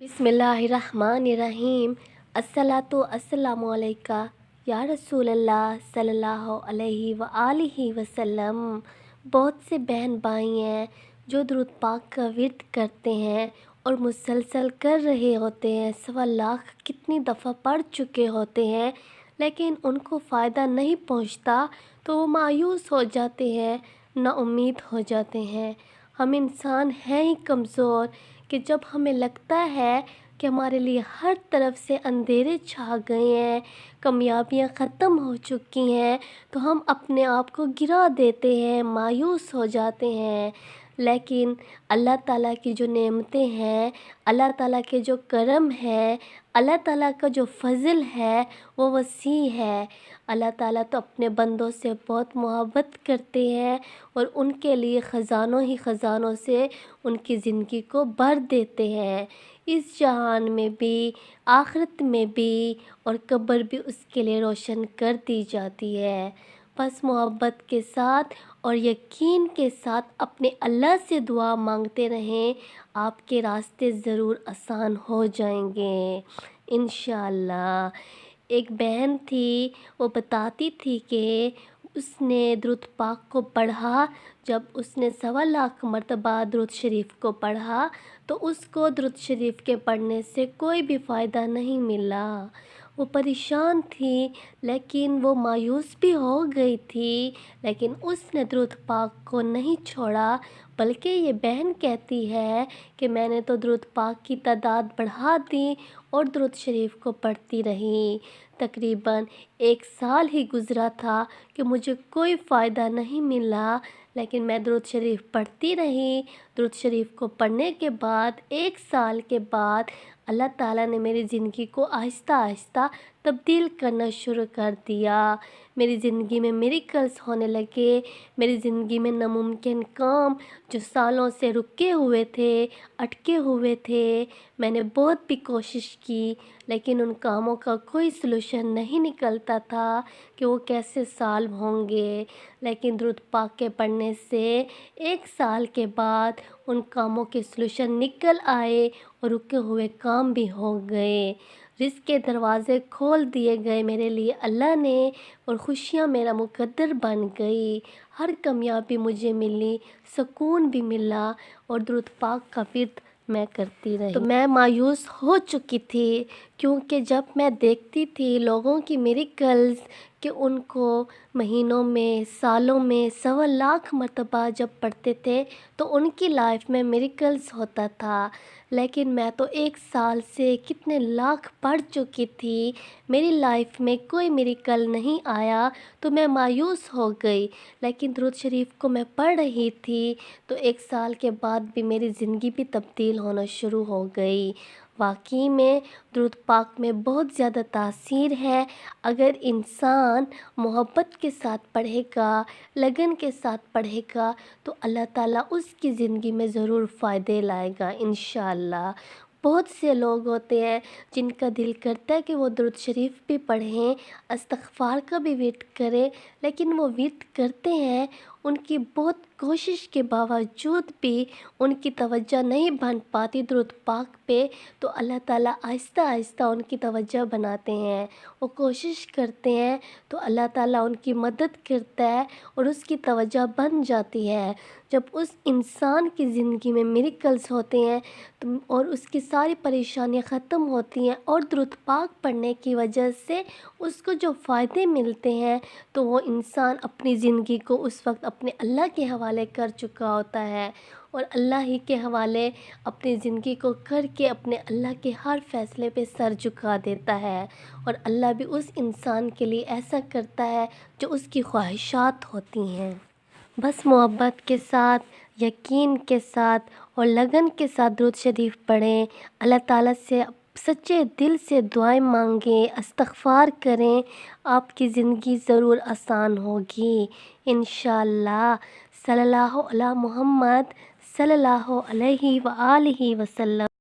बिस्मिल्लाहिर्रहमानिर्रहीम। अस्सलातु अस्सलामु अलैका या रसूल अल्लाह सल्लल्लाहु अलैहि व आलिहि वसल्लम। बहुत से बहन भाई हैं जो दुरूद पाक का विर्द करते हैं और मुसलसल कर रहे होते हैं, 1.25 लाख कितनी दफ़ा पढ़ चुके होते हैं, लेकिन उनको फ़ायदा नहीं पहुंचता तो वो मायूस हो जाते हैं, नाउम्मीद हो जाते हैं। हम इंसान हैं ही कमज़ोर कि जब हमें लगता है कि हमारे लिए हर तरफ से अंधेरे छा गए हैं, कामयाबियाँ ख़त्म हो चुकी हैं, तो हम अपने आप को गिरा देते हैं, मायूस हो जाते हैं। लेकिन अल्लाह ताला की जो नेमतें हैं, अल्लाह ताला के जो करम है, अल्लाह ताला का जो फ़ज़ल है वो वसी है। अल्लाह ताला तो अपने बंदों से बहुत मोहब्बत करते हैं और उनके लिए ख़ज़ानों ही ख़ज़ानों से उनकी ज़िंदगी को भर देते हैं। इस जहान में भी, आखिरत में भी और कब्र भी उसके लिए रोशन कर दी जाती है। बस मोहब्बत के साथ और यकीन के साथ अपने अल्लाह से दुआ मांगते रहें, आपके रास्ते ज़रूर आसान हो जाएंगे इंशाअल्लाह। एक बहन थी, वो बताती थी कि उसने दुरूद पाक को पढ़ा। जब उसने 1.25 लाख मरतबा दुरूद शरीफ को पढ़ा तो उसको दुरूद शरीफ के पढ़ने से कोई भी फ़ायदा नहीं मिला। वो परेशान थी, लेकिन वो मायूस भी हो गई थी, लेकिन उसने दुरूद पाक को नहीं छोड़ा। बल्कि ये बहन कहती है कि मैंने तो दुरूद पाक की तादाद बढ़ा दी और दुरूद शरीफ को पढ़ती रही। तकरीबन 1 साल ही गुज़रा था कि मुझे कोई फ़ायदा नहीं मिला, लेकिन मैं दुरूद शरीफ पढ़ती रही। दुरूद शरीफ को पढ़ने के बाद 1 साल के बाद अल्लाह ताला ने मेरी ज़िंदगी को आहिस्ता आहिस्ता तब्दील करना शुरू कर दिया। मेरी ज़िंदगी में मिरेकल्स होने लगे। मेरी ज़िंदगी में नामुमकिन काम जो सालों से रुके हुए थे, अटके हुए थे, मैंने बहुत भी कोशिश की, लेकिन उन कामों का कोई सलूशन नहीं निकलता था कि वो कैसे सॉल्व होंगे। लेकिन दुरूद पाक के पढ़ने से 1 साल के बाद उन कामों के सलूशन निकल आए और रुके हुए काम भी हो गए। रिज़्क़ के दरवाज़े खोल दिए गए मेरे लिए अल्लाह ने और खुशियाँ मेरा मुकद्दर बन गई। हर कामयाबी मुझे मिली, सुकून भी मिला और दुरूद पाक का विर्द मैं करती रही। तो मैं मायूस हो चुकी थी, क्योंकि जब मैं देखती थी लोगों की मिरेकल्स कि उनको महीनों में, सालों में 1.25 लाख मरतबा जब पढ़ते थे तो उनकी लाइफ में मिरेकल्स होता था, लेकिन मैं तो 1 साल से कितने लाख पढ़ चुकी थी, मेरी लाइफ में कोई मिरेकल नहीं आया, तो मैं मायूस हो गई। लेकिन दुरूद शरीफ को मैं पढ़ रही थी तो 1 साल के बाद भी मेरी ज़िंदगी भी तब्दील होना शुरू हो गई। वाकई में दुरूद पाक में बहुत ज़्यादा तासीर है। अगर इंसान मोहब्बत के साथ पढ़ेगा, लगन के साथ पढ़ेगा, तो अल्लाह ताला उसकी ज़िंदगी में ज़रूर फ़ायदे लाएगा इंशाअल्लाह। बहुत से लोग होते हैं जिनका दिल करता है कि वो दुरूद शरीफ भी पढ़ें, इस्तिग़फ़ार का भी विर्द करें, लेकिन वो विर्द करते हैं, उनकी बहुत कोशिश के बावजूद भी उनकी तवज्जो नहीं बन पाती दुरूद पाक पे, तो अल्लाह ताला आहिस्ता आहिस्ता उनकी तवज्जो बनाते हैं। वो कोशिश करते हैं तो अल्लाह ताला उनकी मदद करता है और उसकी तवज्जो बन जाती है। जब उस इंसान की ज़िंदगी में मिरेकल्स होते हैं तो और उसकी सारी परेशानियां ख़त्म होती हैं और दुरूद पाक पढ़ने की वजह से उसको जो फ़ायदे मिलते हैं, तो वो इंसान अपनी ज़िंदगी को उस वक्त अपने अल्लाह के हवाले कर चुका होता है और अल्लाह ही के हवाले अपनी ज़िंदगी को करके अपने अल्लाह के हर फ़ैसले पे सर झुका देता है। और अल्लाह भी उस इंसान के लिए ऐसा करता है जो उसकी ख्वाहिशात होती हैं। बस मोहब्बत के साथ, यकीन के साथ और लगन के साथ दुरूद शरीफ पढ़ें, अल्लाह ताला से सच्चे दिल से दुआएं मांगें, इस्तिग़फ़ार करें, आपकी ज़िंदगी ज़रूर आसान होगी इंशाअल्लाह। सल्लल्लाहु अला मुहम्मद सल्लल्लाहु अलैहि व आलिहि वसल्लम।